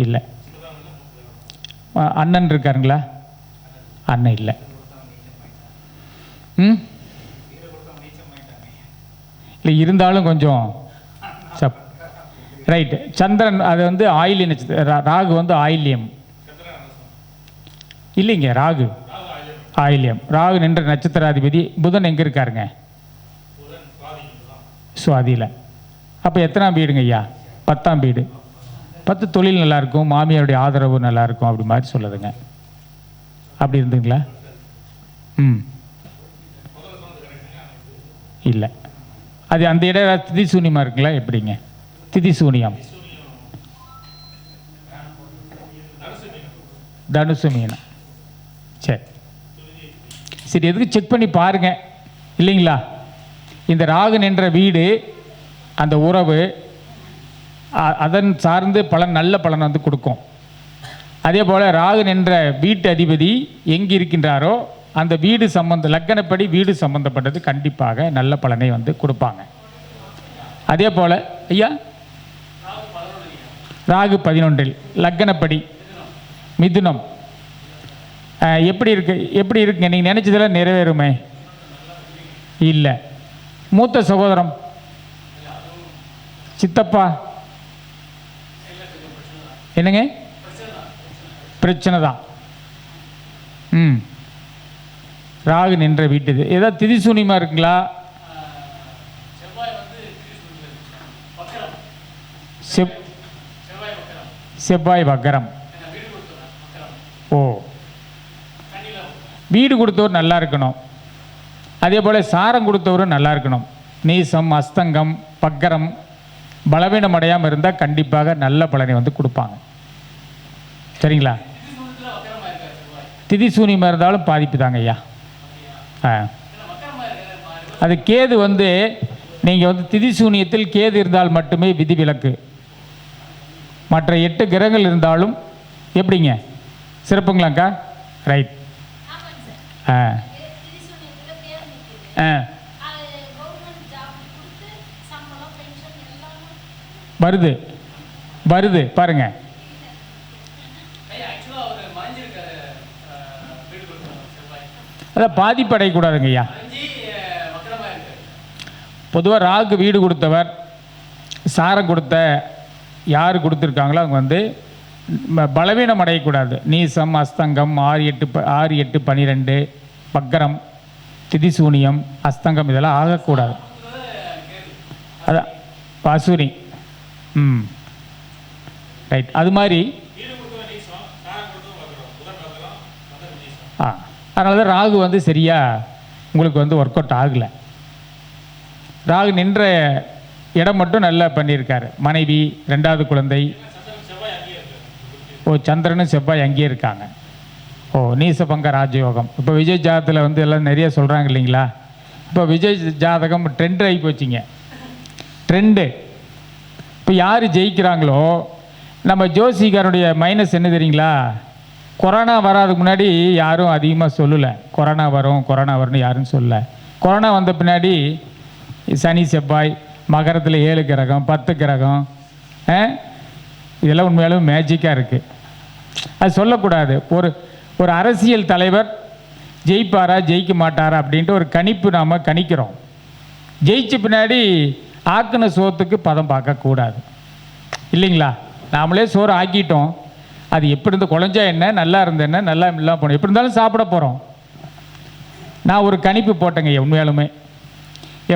இல்லை. அண்ணன் இருக்காருங்களா? அண்ணன் இல்லை. இல்லை, இருந்தாலும் கொஞ்சம் ரைட்டு. சந்திரன் அது வந்து ஆயில்ய நட்சத்திரம். ராகு வந்து ஆயில்யம் இல்லைங்க, ராகு ஆயில்யம். ராகு நின்ற நட்சத்திராதிபதி புதன் எங்கே இருக்காருங்க? சுவாதியில். அப்போ எத்தனாம் வீடுங்க ஐயா? 10ஆம் வீடு. 10 தொழில் நல்லாயிருக்கும், மாமியாருடைய ஆதரவு நல்லாயிருக்கும், அப்படி மாதிரி சொல்லுதுங்க. அப்படி இருந்துங்களா? இல்லை, அது அந்த இடம் திதி சூன்யமாக இருக்குங்களா? எப்படிங்க திதி சூனியம்? தனுசு மீனம். சரி, எதுக்கு செக் பண்ணி பாருங்க இல்லைங்களா? இந்த ராகு நின்ற வீடு, அந்த உறவு அதன் சார்ந்து நல்ல பலன் வந்து கொடுக்கும். அதே போல் ராகு நின்ற வீட்டு அதிபதி எங்கே இருக்கின்றாரோ அந்த வீடு லக்கணப்படி வீடு சம்பந்தப்பட்டது கண்டிப்பாக நல்ல பலனை வந்து கொடுப்பாங்க. அதே போல் ஐயா, ராகு 11ல் லக்கணப்படி மிதுனம். எப்படி இருக்குங்க? நீங்கள் நினச்சதெல்லாம் நிறைவேறுமே? இல்லை. மூத்த சகோதரம் சித்தப்பா என்னங்க? பிரச்சனை தான். ராகு நின்ற வீட்டு ஏதாவது திதி சூனியமா இருக்குங்களா? செவ்வாய் வக்கரம். ஓ, வீடு கொடுத்தவர் நல்லா இருக்கணும். அதே போல் சாரம் கொடுத்தவரும் நல்லா இருக்கணும். நீசம், அஸ்தங்கம், பக்கரம் பலவீனம் அடையாமல் இருந்தால் கண்டிப்பாக நல்ல பலனை வந்து கொடுப்பாங்க. சரிங்களா? திதி சூனியமாக இருந்தாலும் பாதிப்பு தாங்க ஐயா. அது கேது வந்து நீங்கள் வந்து திதி சூனியத்தில் கேது இருந்தால் மட்டுமே விதிவிலக்கு. மற்ற 8 கிரகங்கள் இருந்தாலும் எப்படிங்க சிறப்புங்களாக்கா? ரைட். வருது வருது பாருங்க. அதான் பாதிப்பு அடையக்கூடாதுங்க ஐயா. பொதுவாக ராகு வீடு கொடுத்தவர், சாரம் கொடுத்த யார் கொடுத்துருக்காங்களோ அவங்க வந்து பலவீனம் அடையக்கூடாது. நீசம், அஸ்தங்கம், 6, 8, 12, பக்கரம், திதிசூனியம், அஸ்தங்கம் இதெல்லாம் ஆகக்கூடாது. அதான் பாசூரி. ரைட். அது மாதிரி அதனால தான் ராகு வந்து சரியாக உங்களுக்கு வந்து ஒர்க் அவுட் ஆகலை. ராகு நின்ற இடம் மட்டும் நல்லா பண்ணியிருக்காரு. மனைவி, 2வது குழந்தை. சந்திரனும் செவ்வாய் அங்கேயே இருக்காங்க. நீசபங்க ராஜயோகம். இப்போ விஜய் ஜாதகத்தில் வந்து எல்லாம் நிறைய சொல்கிறாங்க இல்லைங்களா? இப்போ விஜய் ஜாதகம் ட்ரெண்ட் ஆகி போச்சுங்க. ட்ரெண்டு. இப்போ யார் ஜெயிக்கிறாங்களோ, நம்ம ஜோசிகாருடைய மைனஸ் என்ன தெரியுங்களா? கொரோனா வராதுக்கு முன்னாடி யாரும் அதிகமாக சொல்லலை. கொரோனா வரும்னு யாரும் சொல்லலை. கொரோனா வந்த பின்னாடி சனி, செவ்வாய், மகரத்தில் 7 கிரகம், 10 கிரகம், இதெல்லாம் உண்மையாலும் மேஜிக்காக இருக்குது. அது சொல்லக்கூடாது. ஒரு அரசியல் தலைவர் ஜெயிப்பாரா ஜெயிக்க மாட்டாரா அப்படின்ட்டு ஒரு கணிப்பு நாம் கணிக்கிறோம். ஜெயிச்ச பின்னாடி ஆக்கின சோத்துக்கு பதம் பார்க்கக்கூடாது இல்லைங்களா? நாமளே சோறு ஆக்கிட்டோம். அது எப்படி இருந்து குழஞ்சா என்ன, நல்லா இருந்த என்ன, நல்லா இல்லாமல் போனோம், எப்படி இருந்தாலும் சாப்பிட போகிறோம். நான் ஒரு கணிப்பு போட்டேங்க உண்மையாலுமே.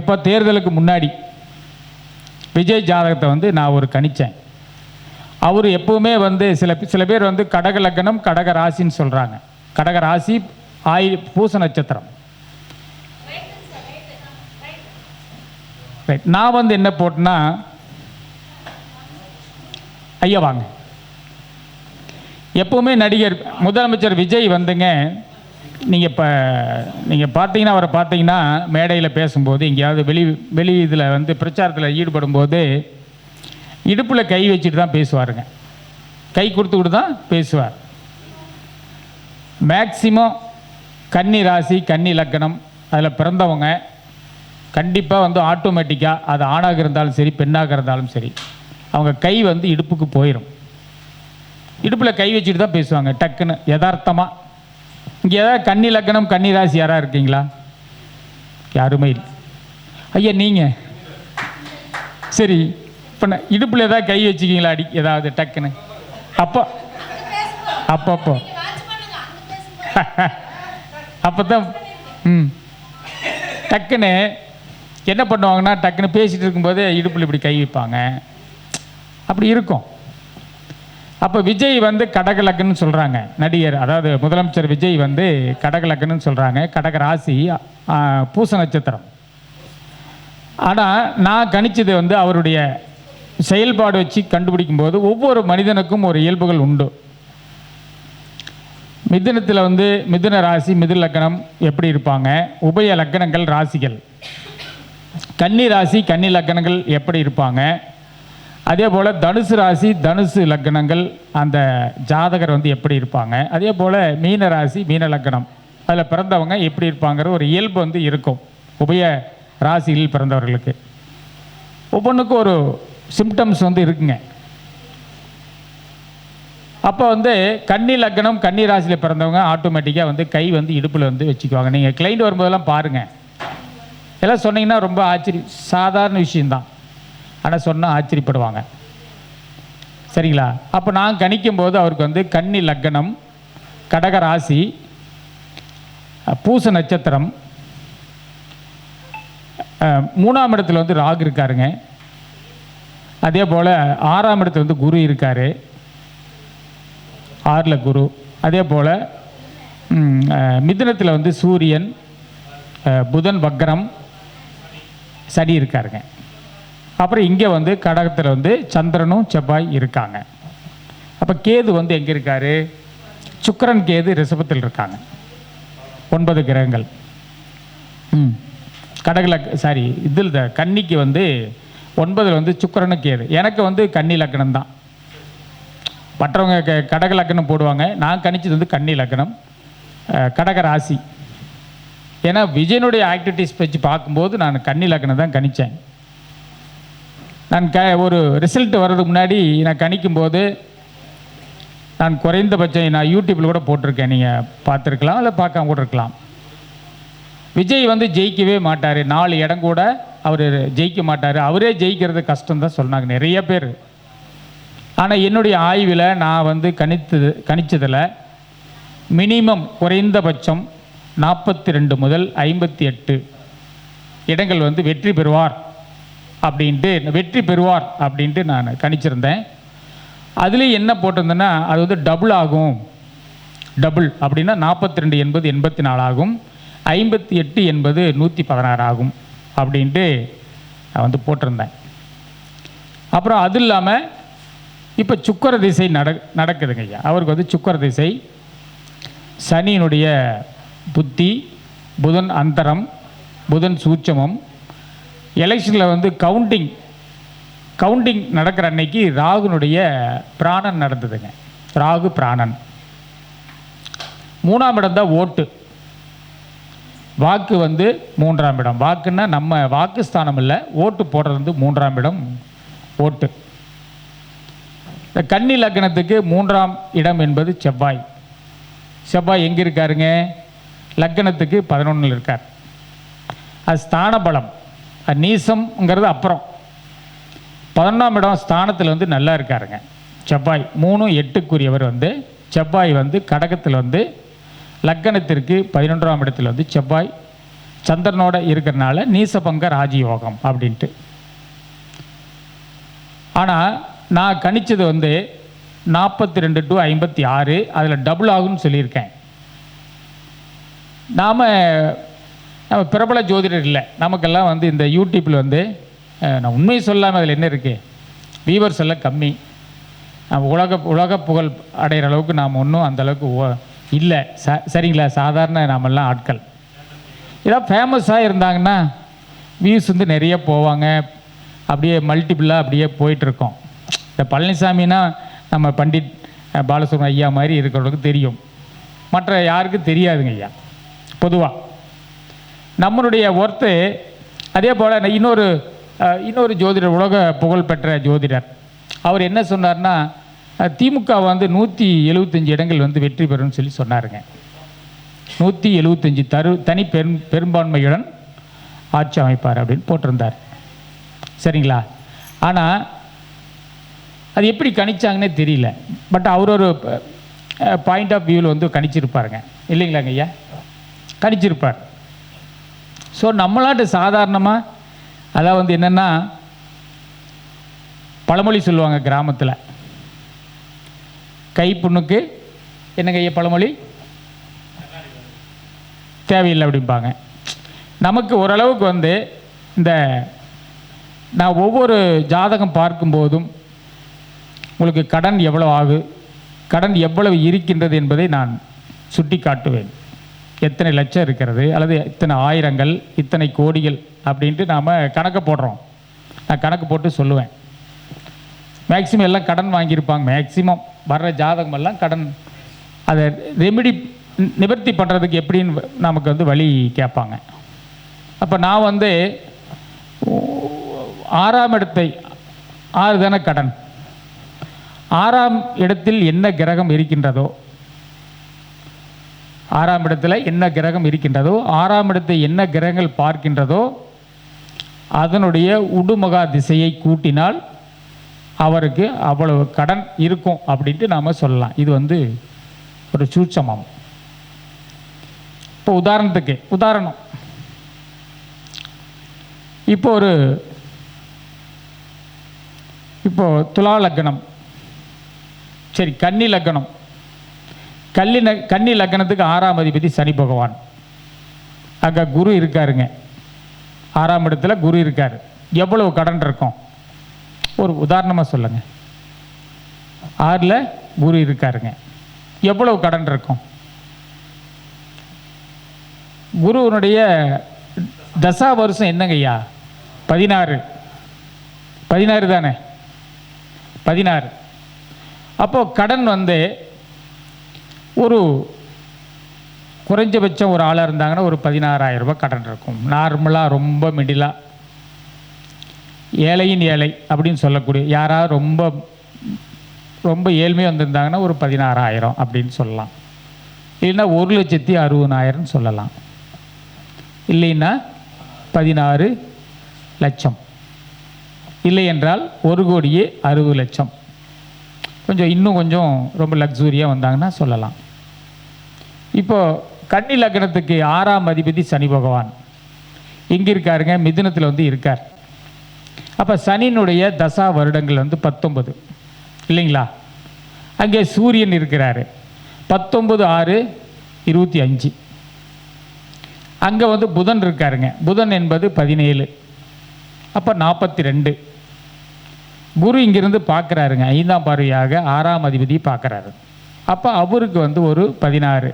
எப்போ தேர்தலுக்கு முன்னாடி விஜய் ஜாதகத்தை வந்து நான் ஒரு கணித்தேன். அவர் எப்பவுமே வந்து சில பேர் வந்து கடக லக்னம், கடக ராசின்னு சொல்கிறாங்க. கடக ராசி பூச நட்சத்திரம். ரைட். நான் வந்து என்ன போட்டேன்னா, ஐயா வாங்க, எப்பவுமே நடிகர் முதலமைச்சர் விஜய் வந்துங்க, நீங்கள் பார்த்தீங்கன்னா அவரை பார்த்தீங்கன்னா மேடையில் பேசும்போது, எங்கேயாவது வெளி இதில் வந்து பிரச்சாரத்தில் ஈடுபடும் போது இடுப்பில் கை வச்சுட்டு தான் பேசுவாருங்க. கை கொடுத்துக்கிட்டு தான் பேசுவார். மேக்சிமம் கன்னி ராசி, கன்னி லக்னம் அதில் பிறந்தவங்க கண்டிப்பாக வந்து ஆட்டோமேட்டிக்காக அது ஆணாக இருந்தாலும் சரி, பெண்ணாக இருந்தாலும் சரி, அவங்க கை வந்து இடுப்புக்கு போயிடும். இடுப்பில் கை வச்சுட்டு தான் பேசுவாங்க டக்குன்னு யதார்த்தமாக. இங்கே ஏதாவது கன்னி லக்னம், கன்னி ராசி யாராக இருக்கீங்களா? யாருமே இல்லை. ஐயா நீங்கள் சரி, இப்போ நான் இடுப்பில் ஏதாவது கை வச்சுக்கிங்களா? ஏதாவது டக்குன்னு அப்போ தான் டக்குன்னு என்ன பண்ணுவாங்கன்னா, டக்குன்னு பேசிகிட்டு இருக்கும்போது இடுப்பில் இப்படி கை வைப்பாங்க. அப்படி இருக்கும். அப்போ விஜய் வந்து கடக லக்னம்னு சொல்கிறாங்க நடிகர், அதாவது முதலமைச்சர் விஜய் வந்து கடக லக்னம்னு சொல்கிறாங்க. கடக ராசி, பூச நட்சத்திரம். ஆனால் நான் கணிச்சது வந்து அவருடைய செயல்பாடு வச்சு கண்டுபிடிக்கும் போது ஒவ்வொரு மனிதனுக்கும் ஒரு இயல்புகள் உண்டு. மிதுனத்தில் வந்து மிதுன ராசி, மிதுன லக்னம் எப்படி இருப்பாங்க, உபய லக்னங்கள் ராசிகள். கன்னி ராசி, கன்னி லக்னங்கள் எப்படி இருப்பாங்க. அதே போல் தனுசு ராசி, தனுசு லக்னங்கள் அந்த ஜாதகர் வந்து எப்படி இருப்பாங்க. அதே போல் மீன ராசி, மீன லக்னம் அதில் பிறந்தவங்க எப்படி இருப்பாங்கிற ஒரு இயல்பு வந்து இருக்கும் உபய ராசியில் பிறந்தவர்களுக்கு. ஒவ்வொன்றுக்கும் ஒரு சிம்டம்ஸ் வந்து இருக்குங்க. அப்போ வந்து கன்னி லக்னம், கன்னி ராசியில் பிறந்தவங்க ஆட்டோமேட்டிக்காக வந்து கை வந்து இடுப்பில் வந்து வச்சுக்குவாங்க. நீங்கள் கிளைண்ட் வரும்போதெல்லாம் பாருங்கள், எல்லாம் சொன்னீங்கன்னா ரொம்ப சாதாரண விஷயந்தான், ஆனால் சொன்னால் ஆச்சரியப்படுவாங்க. சரிங்களா? அப்போ நான் கணிக்கும் போது அவருக்கு வந்து கன்னி லக்னம், கடக ராசி, பூச நட்சத்திரம், 3ஆம் இடத்துல வந்து ராகு இருக்காருங்க. அதே போல் 6ஆம் இடத்துல வந்து குரு இருக்கார், 6ல் குரு. அதே போல் மிதுனத்தில் வந்து சூரியன், புதன் வக்ரம், சனி இருக்காருங்க. அப்புறம் இங்கே வந்து கடகத்தில் வந்து சந்திரனும் செவ்வாய் இருக்காங்க. அப்போ கேது வந்து எங்கே இருக்கார்? சுக்கிரன் கேது ரிஷபத்தில் இருக்காங்க. 9 கிரகங்கள். இதில் கன்னிக்கு வந்து 9 வந்து சுக்கிரனு கேது. எனக்கு வந்து கன்னி லக்னம் தான். மற்றவங்க கடக லக்னம் போடுவாங்க. நான் கணிச்சது வந்து கன்னி லக்னம், கடக ராசி. ஏன்னா விஜயனுடைய ஆக்டிவிட்டீஸ் வச்சு பார்க்கும்போது நான் கன்னி லக்னம் தான் கணித்தேன். நான் ஒரு ரிசல்ட் வர்றதுக்கு முன்னாடி நான் கணிக்கும்போது நான் குறைந்தபட்சம் நான் யூடியூப்பில் கூட போட்டிருக்கேன், நீங்கள் பார்த்துருக்கலாம், இல்லை பார்க்காம கூட இருக்கலாம். விஜய் வந்து ஜெயிக்கவே மாட்டார், 4 இடம் கூட அவர் ஜெயிக்க மாட்டார், அவரே ஜெயிக்கிறது கஷ்டம் தான் சொன்னாங்க நிறைய பேர். ஆனால் என்னுடைய ஆய்வில் நான் வந்து கணிச்சதில் மினிமம் குறைந்தபட்சம் 42 முதல் 58 இடங்கள் வந்து வெற்றி பெறுவார் அப்படின்ட்டு நான் கணிச்சிருந்தேன். அதுலேயும் என்ன போட்டிருந்தேன்னா அது வந்து டபுள் ஆகும். டபுள் அப்படின்னா 42 என்பது 84 ஆகும், 58 என்பது 116 ஆகும் அப்படின்ட்டு நான் வந்து போட்டிருந்தேன். அப்புறம் அது இல்லாமல் இப்போ சுக்கிர திசை நடக்குதுங்க ஐயா. அவருக்கு வந்து சுக்கிர திசை, சனியினுடைய புத்தி, புதன் அந்தரம், புதன் சூட்சமம். எலெக்ஷனில் வந்து கவுண்டிங் நடக்கிற அன்னைக்கு ராகுனுடைய பிராணன் நடந்ததுங்க. ராகு பிராணன். 3ஆம் இடம் தான் ஓட்டு. வாக்கு வந்து 3ஆம் இடம். வாக்குன்னா நம்ம வாக்குஸ்தானம் இல்லை, ஓட்டு போடுறது வந்து 3ஆம் இடம் ஓட்டு. இந்த கன்னி லக்னத்துக்கு 3ஆம் இடம் என்பது செவ்வாய். செவ்வாய் எங்கே இருக்காருங்க? லக்னத்துக்கு 11 இருக்கார். அது ஸ்தான பலம், அது நீசம்ங்கிறது அப்புறம். 11ஆம் இடம் ஸ்தானத்தில் வந்து நல்லா இருக்காருங்க செவ்வாய். 3, 8க்குரியவர் வந்து செவ்வாய் வந்து கடகத்தில் வந்து லக்கணத்திற்கு 11ஆம் இடத்துல வந்து செவ்வாய் சந்திரனோட இருக்கிறனால நீசபங்க ராஜயோகம் அப்படின்ட்டு. ஆனால் நான் கணிச்சது வந்து 42 to 56, அதில் டபுள் ஆகும்னு சொல்லியிருக்கேன். நம்ம பிரபல ஜோதிடர் இல்லை, நமக்கெல்லாம் வந்து இந்த யூடியூப்பில் வந்து நான் உண்மையை சொல்லாமல் அதில் என்ன இருக்குது, வியூவர்ஸ் எல்லாம் கம்மி. உலக புகழ் அடைகிற அளவுக்கு நாம் ஒன்றும் அந்தளவுக்கு இல்லை. சரிங்களா? சாதாரண நாமெல்லாம் ஆட்கள். ஏதாவது ஃபேமஸாக இருந்தாங்கன்னா வியூஸ் வந்து நிறைய போவாங்க, அப்படியே மல்டிபிளாக அப்படியே போயிட்டுருக்கோம். இந்த பழனிசாமின்னா நம்ம பண்டிட் பாலசுப்ரமணியம் ஐயா மாதிரி இருக்கிறவங்களுக்கு தெரியும், மற்ற யாருக்கும் தெரியாதுங்க ஐயா. பொதுவாக நம்மளுடைய ஒர்த்து அதே போல் இன்னொரு ஜோதிடர், உலக புகழ்பெற்ற ஜோதிடர், அவர் என்ன சொன்னார்னா திமுக வந்து 175 இடங்கள் வந்து வெற்றி பெறும்னு சொல்லி சொன்னாருங்க. 175 தனி பெரும்பான்மையுடன் ஆட்சி அமைப்பார் அப்படின்னு போட்டிருந்தார். சரிங்களா? ஆனால் அது எப்படி கணிச்சாங்கன்னே தெரியல. பட் அவர் ஒரு பாயிண்ட் ஆஃப் வியூவில் வந்து கணிச்சிருப்பாருங்க, இல்லைங்களாங்க ஐயா? கணிச்சிருப்பார். ஸோ நம்மளாட்டு சாதாரணமாக அதான் வந்து என்னென்னா பழமொழி சொல்லுவாங்க கிராமத்தில், கைப்புண்ணுக்கு என்னங்க ஐயா பழமொழி, தேவையில்லை அப்படிம்பாங்க. நமக்கு ஓரளவுக்கு வந்து இந்த நான் ஒவ்வொரு ஜாதகம் பார்க்கும்போதும் உங்களுக்கு கடன் எவ்வளவு இருக்கின்றது என்பதை நான் சுட்டி காட்டுவேன். எத்தனை லட்சம் இருக்கிறது, அல்லது இத்தனை ஆயிரங்கள், இத்தனை கோடிகள் அப்படின்ட்டு நாம் கணக்கு போடுறோம். நான் கணக்கு போட்டு சொல்லுவேன். மேக்சிமம் எல்லாம் கடன் வாங்கியிருப்பாங்க. மேக்சிமம் வர்ற ஜாதகமெல்லாம் கடன், அதை நிவர்த்தி பண்ணுறதுக்கு எப்படின்னு நமக்கு வந்து வழி கேட்பாங்க. அப்போ நான் வந்து 6ஆம் இடத்தை 6 தானே கடன், 6ஆம் இடத்தில் என்ன கிரகம் இருக்கின்றதோ, 6ஆம் இடத்துல என்ன கிரகம் இருக்கின்றதோ, 6ஆம் இடத்தை என்ன கிரகங்கள் பார்க்கின்றதோ அதனுடைய உடுமகா திசையை கூட்டினால் அவருக்கு அவ்வளவு கடன் இருக்கும் அப்படின்ட்டு நாம் சொல்லலாம். இது வந்து ஒரு சூட்சமம். இப்போ உதாரணம் இப்போ துலா லக்னம், சரி கன்னி லக்னம். கன்னி லக்னத்துக்கு 6ஆம் அதிபதி சனி பகவான். அங்கே குரு இருக்காருங்க, 6ஆம் இடத்துல குரு இருக்கார். எவ்வளவு கடன் இருக்கும்? ஒரு உதாரணமாக சொல்லுங்கள். 6ல் குரு இருக்காருங்க, எவ்வளவு கடன் இருக்கும்? குருவனுடைய தசா வருஷம் என்னங்க ஐயா? 16 தானே, 16. அப்போது கடன் வந்து ஒரு குறைஞ்சபட்சம் ஒரு ஆளாக இருந்தாங்கன்னா ஒரு 16,000 ரூபாய் கடன் இருக்கும். நார்மலாக ரொம்ப மிடிலாக ஏழையின் ஏழை அப்படின்னு சொல்லக்கூடிய யாராவது ரொம்ப ரொம்ப ஏழ்மையாக வந்திருந்தாங்கன்னா ஒரு 16,000 அப்படின்னு சொல்லலாம். இல்லைன்னா 1,60,000 சொல்லலாம். இல்லைன்னா 16 லட்சம். இல்லை என்றால் 1,60,00,000. கொஞ்சம் இன்னும் கொஞ்சம் ரொம்ப லக்ஸூரியாக வந்தாங்கன்னா சொல்லலாம். இப்போது கன்னி லக்னத்துக்கு 6ஆம் அதிபதி சனி பகவான் எங்கே இருக்காருங்க? மிதுனத்தில் வந்து இருக்கார். அப்போ சனியினுடைய தசா வருடங்கள் வந்து 19 இல்லைங்களா? அங்கே சூரியன் இருக்கிறாரு 19/6/25. அங்கே வந்து புதன் இருக்காருங்க. புதன் என்பது 17, அப்போ 42. குரு இங்கிருந்து பார்க்குறாருங்க, 5ஆம் பார்வையாக 6ஆம் அதிபதி பார்க்குறாரு. அப்போ அவருக்கு வந்து ஒரு 16,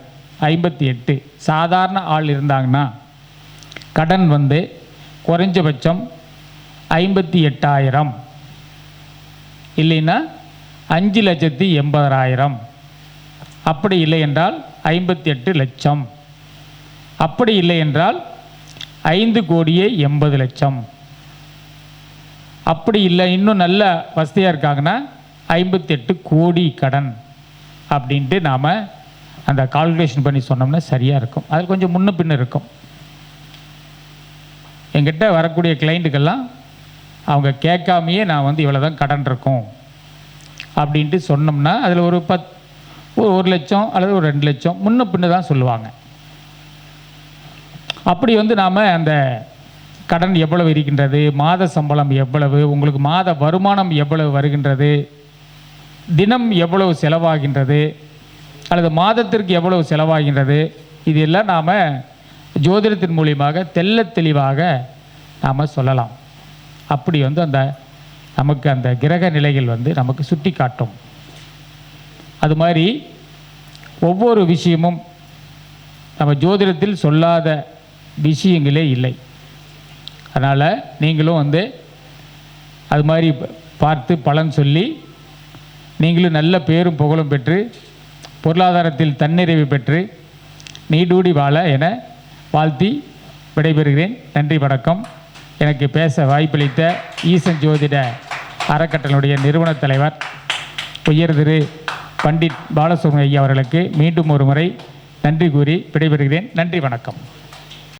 58. சாதாரண ஆள் இருந்தாங்கன்னா கடன் வந்து குறைஞ்சபட்சம் 58,000, இல்லைன்னா 5,80,000. அப்படி இல்லை என்றால் 58 லட்சம். அப்படி இல்லை என்றால் 5,80,00,000. அப்படி இல்லை இன்னும் நல்ல வசதியாக இருக்காங்கன்னா 58 கோடி கடன் அப்படின்ட்டு நாம் அந்த கால்குலேஷன் பண்ணி சொன்னோம்னா சரியாக இருக்கும். அது கொஞ்சம் முன்ன பின்ன இருக்கும். என்கிட்ட வரக்கூடிய கிளைண்ட்டுக்கெல்லாம் அவங்க கேட்காமையே நான் வந்து இவ்வளோ தான் கடன் இருக்கும் அப்படின்ட்டு சொன்னோம்னா அதில் ஒரு 1 லட்சம் அல்லது ஒரு 2 லட்சம் முன்ன பின்ன தான் சொல்லுவாங்க. அப்படி வந்து நாம் அந்த கடன் எவ்வளவு இருக்கின்றது, மாத சம்பளம் எவ்வளவு, உங்களுக்கு மாத வருமானம் எவ்வளவு வருகின்றது, தினம் எவ்வளவு செலவாகின்றது, அல்லது மாதத்திற்கு எவ்வளவு செலவாகின்றது, இதெல்லாம் நாம் ஜோதிடத்தின் மூலியமாக தெளிவாக நாம் சொல்லலாம். அப்படி வந்து அந்த நமக்கு அந்த கிரக நிலைகள் வந்து நமக்கு சுட்டி காட்டும். அது மாதிரி ஒவ்வொரு விஷயமும் நம்ம ஜோதிடத்தில் சொல்லாத விஷயங்களே இல்லை. அதனால் நீங்களும் வந்து அது மாதிரி பார்த்து பலன் சொல்லி நீங்களும் நல்ல பேரும் புகழும் பெற்று பொருளாதாரத்தில் தன்னிறைவு பெற்று நீடூடி வாழ என வாழ்த்தி விடைபெறுகிறேன். நன்றி, வணக்கம். எனக்கு பேச வாய்ப்பளித்த ஈசன் ஜோதிட அறக்கட்டளையுடைய நிறுவன தலைவர் உயர் திரு பண்டிட் பாலசுப்ரமணியம் ஐயா அவர்களுக்கு மீண்டும் ஒரு முறை நன்றி கூறி விடைபெறுகிறேன். நன்றி, வணக்கம்.